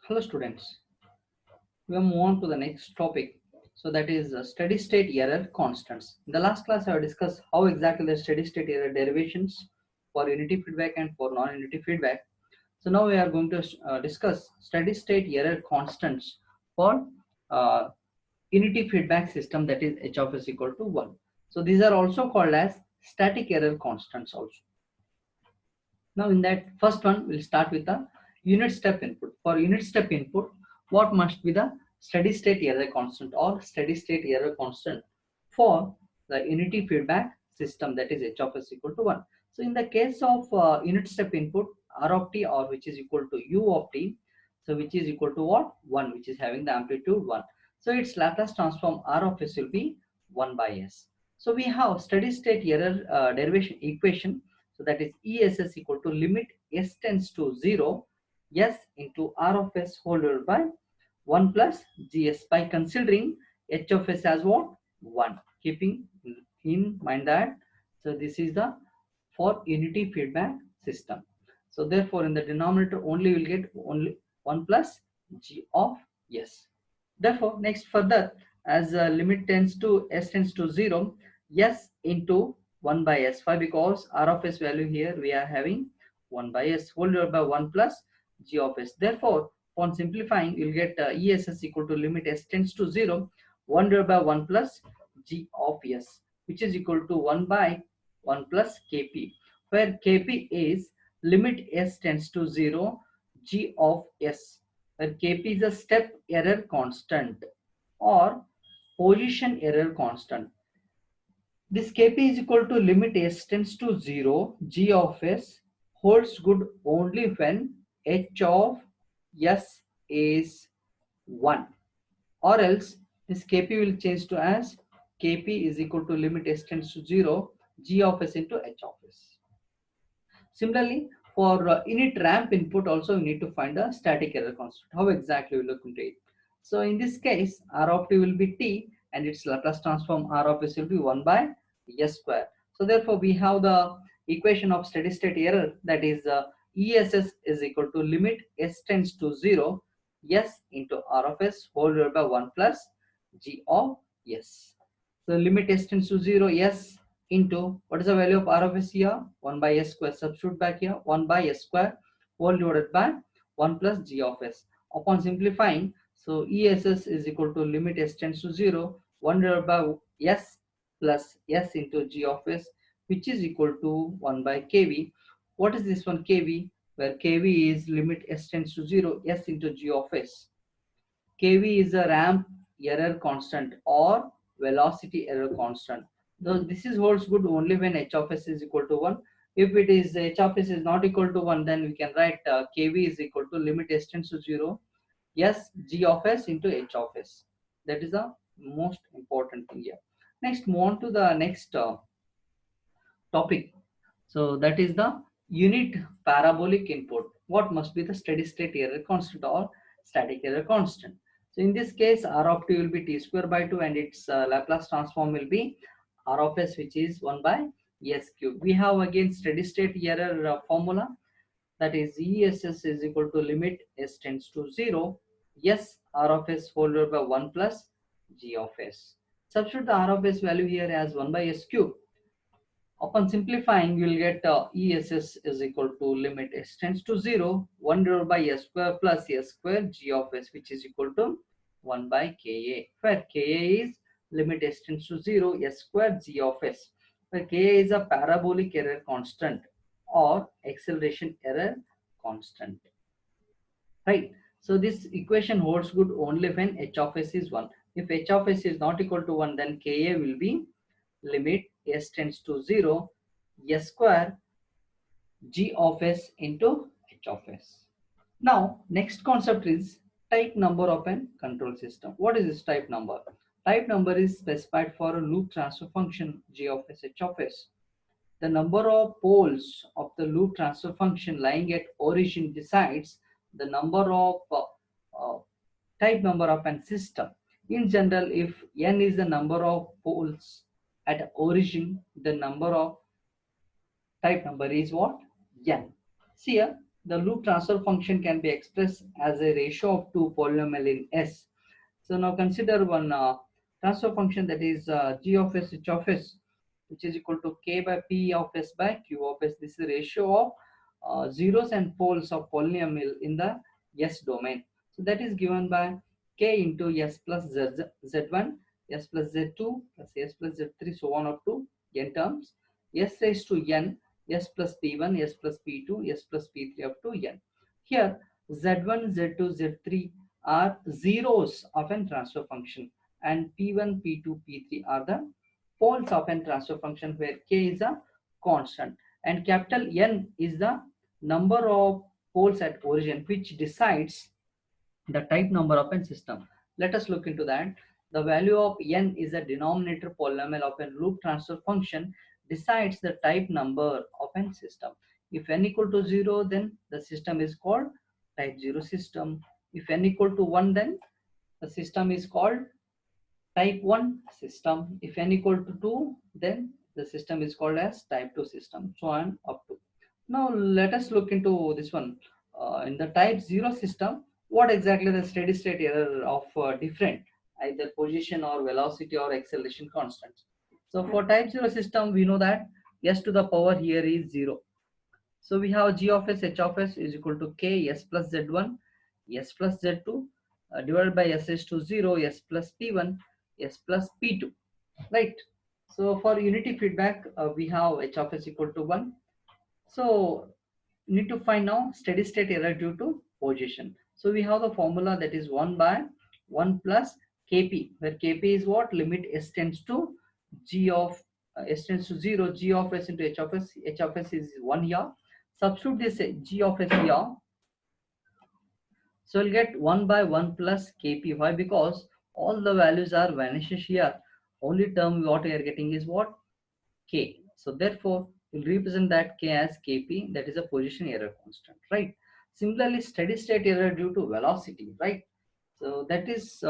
Hello students, we will move on to the next topic. So that is steady state error constants. In the last class I have discussed how exactly the steady state error derivations for unity feedback and for non-unity feedback. So now we are going to discuss steady state error constants for uh, unity feedback system, that is h of s equal to 1. So these are also called as static error constants also. Now in that first one, we'll start with the unit step input. For unit step input, what must be the steady state error constant or steady state error constant for the unity feedback system, that is h of s equal to 1. So in the case of unit step input, r of t, or which is equal to u of t, so which is equal to what? 1, which is having the amplitude 1. So its Laplace transform r of s will be 1 by s. So we have steady state error derivation equation. So that is ESS equal to limit s tends to 0 s into r of s whole divided by 1 plus gs, by considering h of s as what? 1, keeping in mind that so this is the for unity feedback system. So therefore in the denominator only will get only 1 plus g of s. Therefore next further, as limit tends to s tends to 0 s into 1 by s. Why? Because r of s value here we are having 1 by s whole divided by 1 plus g of s. Therefore upon simplifying you'll get ess equal to limit s tends to 0 1 divided by 1 plus g of s, which is equal to 1 by 1 plus kp, where kp is limit s tends to 0 g of s, where kp is a step error constant or position error constant. This kp is equal to limit s tends to 0 g of s holds good only when h of s is 1, or else this kp will change to as kp is equal to limit s tends to 0 g of s into h of s. Similarly, for init ramp input also we need to find a static error constant. How exactly we look into it? So in this case, r of t will be t and its Laplace transform r of s will be 1 by s square. So therefore we have the equation of steady state error, that is ESS is equal to limit s tends to 0 s into r of s whole divided by 1 plus g of s. So limit s tends to 0 s into what is the value of r of s here? 1 by s square. Substitute back here, 1 by s square whole divided by 1 plus g of s. Upon simplifying, so ESS is equal to limit s tends to 0 1 divided by s plus s into g of s, which is equal to 1 by kv. What is this one? Kv, where kv is limit s tends to 0 s into g of s. Kv is a ramp error constant or velocity error constant. Though this is holds good only when h of s is equal to 1. If it is h of s is not equal to 1, then we can write kv is equal to limit s tends to 0 s g of s into h of s. That is the most important thing here. Next, move on to the next topic. So that is the unit parabolic input. What must be the steady state error constant or static error constant? So in this case, r of t will be t square by 2 and its Laplace transform will be r of s, which is 1 by s cube. We have again steady state error formula, that is ESS is equal to limit s tends to 0 s r of s whole divided by 1 plus g of s. Substitute the r of s value here as 1 by s cube. Upon simplifying, you will get ESS is equal to limit s tends to 0 1 divided by s square plus s square g of s, which is equal to 1 by Ka, where Ka is limit s tends to 0 s square g of s, where Ka is a parabolic error constant or acceleration error constant. Right. So this equation holds good only when h of s is 1. If h of s is not equal to 1, then Ka will be limit s tends to 0 s square g of s into h of s. Now next concept is type number of a control system. What is this type number? Type number is specified for a loop transfer function g of s h of s. The number of poles of the loop transfer function lying at origin decides the number of type number of a system. In general, if n is the number of poles at origin, the number of type number is what? N. See here, the loop transfer function can be expressed as a ratio of two polynomial in S. So now consider one transfer function, that is g of s h of s, which is equal to k by p of s by q of s. This is the ratio of zeros and poles of polynomial in the S domain. So that is given by k into s plus z1, s plus z2 plus s plus z3, so on up to n terms, s raised to n, s plus p1, s plus p2, s plus p3 up to n. Here z1, z2, z3 are zeros of an transfer function, and p1, p2, p3 are the poles of an transfer function, where k is a constant and capital N is the number of poles at origin, which decides the type number of a system. Let us look into that. The value of n is a denominator polynomial of a loop transfer function, decides the type number of a system. If n equal to 0, then the system is called type 0 system. If n equal to 1, then the system is called type 1 system. If n equal to 2, then the system is called as type 2 system, so on up to. Now let us look into this one. In the type 0 system, what exactly the steady state error of different either position or velocity or acceleration constants. So for type 0 system, we know that s to the power here is 0. So we have g of s h of s is equal to k s plus z1 s plus z2 divided by s is to 0 s plus p1 s plus p2, right? So for unity feedback, we have h of s equal to 1. So we need to find now steady state error due to position. So we have the formula, that is 1 by 1 plus kp, where kp is what? Limit s tends to g of s tends to 0, g of s into h of s. H of s is 1 here. Substitute this g of s here. So we'll get 1 by 1 plus kp. Why? Because all the values are vanishes here. Only term what we are getting is what? K. So therefore, we'll represent that k as kp, that is a position error constant, right? Similarly, steady state error due to velocity, right? So that is,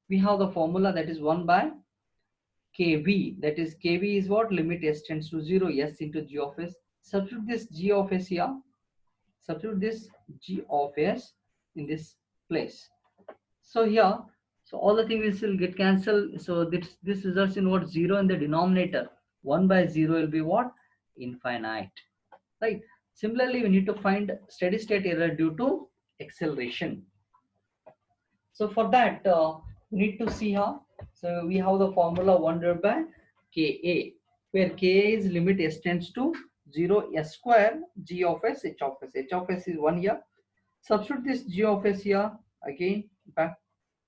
we have the formula, that is 1 by kv, that is kv is what? Limit s tends to 0, s into g of s. Substitute this g of s here. Substitute this g of s in this place. So here, so all the things will get cancelled. So this results in what? 0 in the denominator. 1 by 0 will be what? Infinite, right? Similarly, we need to find steady state error due to acceleration. So for that, we need to see how. So we have the formula 1 divided by Ka, where Ka is limit s tends to 0 s square g of s h of s. H of s is 1 here. Substitute this g of s here again back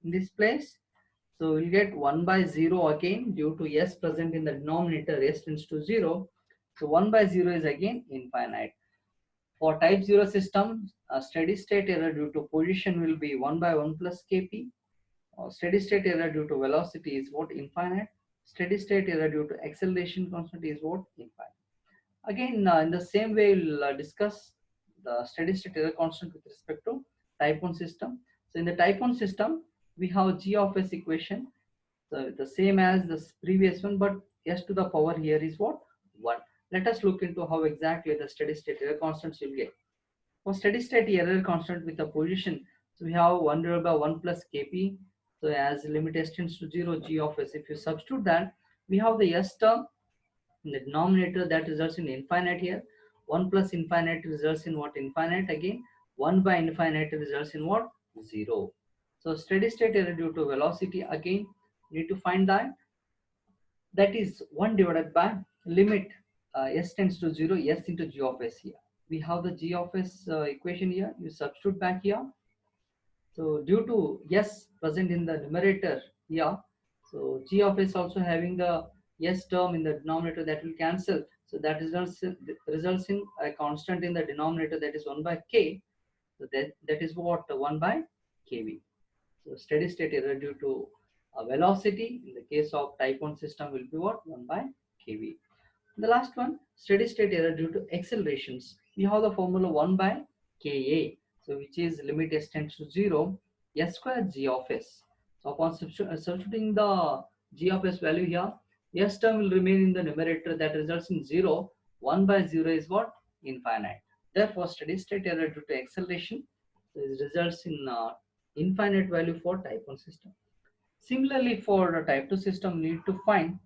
in this place. So we'll get 1 by 0 again, due to s present in the denominator, s tends to 0. So 1 by 0 is again infinite. For type 0 system, a steady state error due to position will be 1 by 1 plus kp. Steady state error due to velocity is what? Infinite. Steady state error due to acceleration constant is what? Infinite. Again, in the same way, we'll discuss the steady state error constant with respect to type 1 system. So in the type 1 system, we have g of s equation. So the same as the previous one, but s to the power here is what? 1. Let us look into how exactly the steady state error constants will get. For steady state error constant with the position, so we have 1 divided by 1 plus kp. So as limit s tends to 0, g of s. If you substitute that, we have the s term in the denominator, that results in infinite here. 1 plus infinite results in what? Infinite again. 1 by infinite results in what? 0. So steady state error due to velocity, again need to find that. That is 1 divided by limit s tends to 0, s into g of s here. We have the g of s equation here. You substitute back here. So due to s present in the numerator here, so g of s also having the s term in the denominator, that will cancel. So that results in a constant in the denominator, that is 1 by k. So that is what? 1 by kv. So steady state error due to velocity in the case of type 1 system will be what? 1 by kv. The last one, steady state error due to accelerations. We have the formula 1 by Ka, so which is limit s tends to 0, s square g of s. So upon substituting the g of s value here, s term will remain in the numerator, that results in 0. 1 by 0 is what? Infinite. Therefore, steady state error due to acceleration results in infinite value for type 1 system. Similarly, for the type 2 system, need to find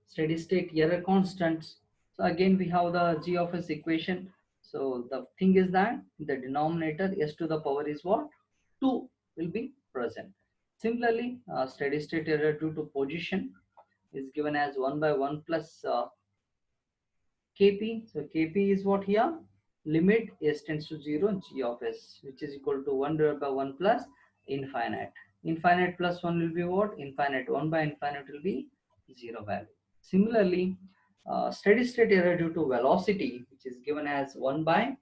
steady state error constants. So again, we have the G of S equation. So the thing is that the denominator S to the power is what? 2 will be present. Similarly, steady state error due to position is given as 1 by 1 plus Kp. So Kp is what here? Limit S tends to 0 G of S, which is equal to 1 divided by 1 plus infinite. Infinite plus 1 will be what? Infinite. 1 by infinite will be 0 value. Similarly, steady state error due to velocity, which is given as 1 by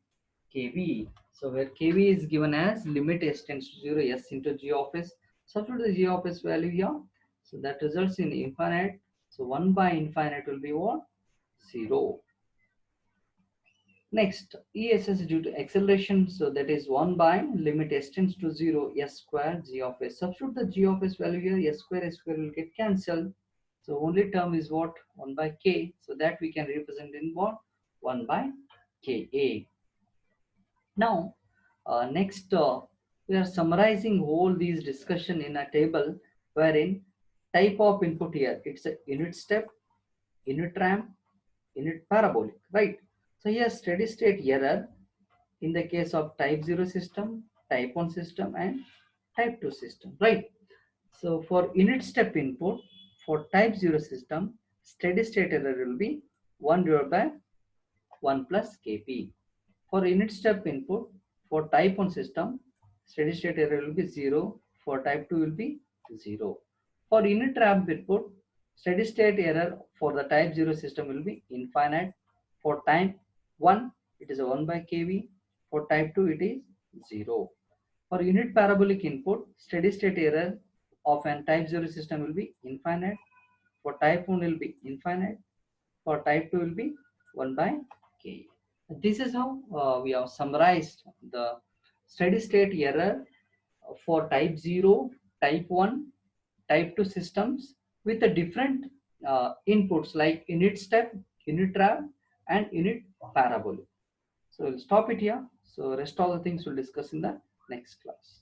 kv. So where kv is given as limit S tends to 0 S into G of S. Substitute the G of S value here. So that results in infinite. So 1 by infinite will be what? 0. Next, ESS due to acceleration, so that is 1 by limit S tends to 0 S square G of S. Substitute the G of S value here, S square will get cancelled. So only term is what? 1 by K. So that we can represent in what? 1 by Ka. Now, next we are summarizing all these discussion in a table wherein type of input here, it's a unit step, unit ramp, unit parabolic, right? So here steady state error in the case of type 0 system, type 1 system and type 2 system, right? So for unit step input for type 0 system, steady state error will be 1 divided by 1 plus Kp. For unit step input for type 1 system, steady state error will be 0. For type 2 will be 0. For unit ramp input, steady state error for the type 0 system will be infinite. For type 1, it is a 1 by kV. For type 2, it is 0. For unit parabolic input, steady state error of an type 0 system will be infinite. For type 1 will be infinite. For type 2 will be 1 by k. This is how we have summarized the steady state error for type 0, type 1, type 2 systems with the different inputs like unit step, unit ramp and unit parabolic. So we'll stop it here. So rest all the things we'll discuss in the next class.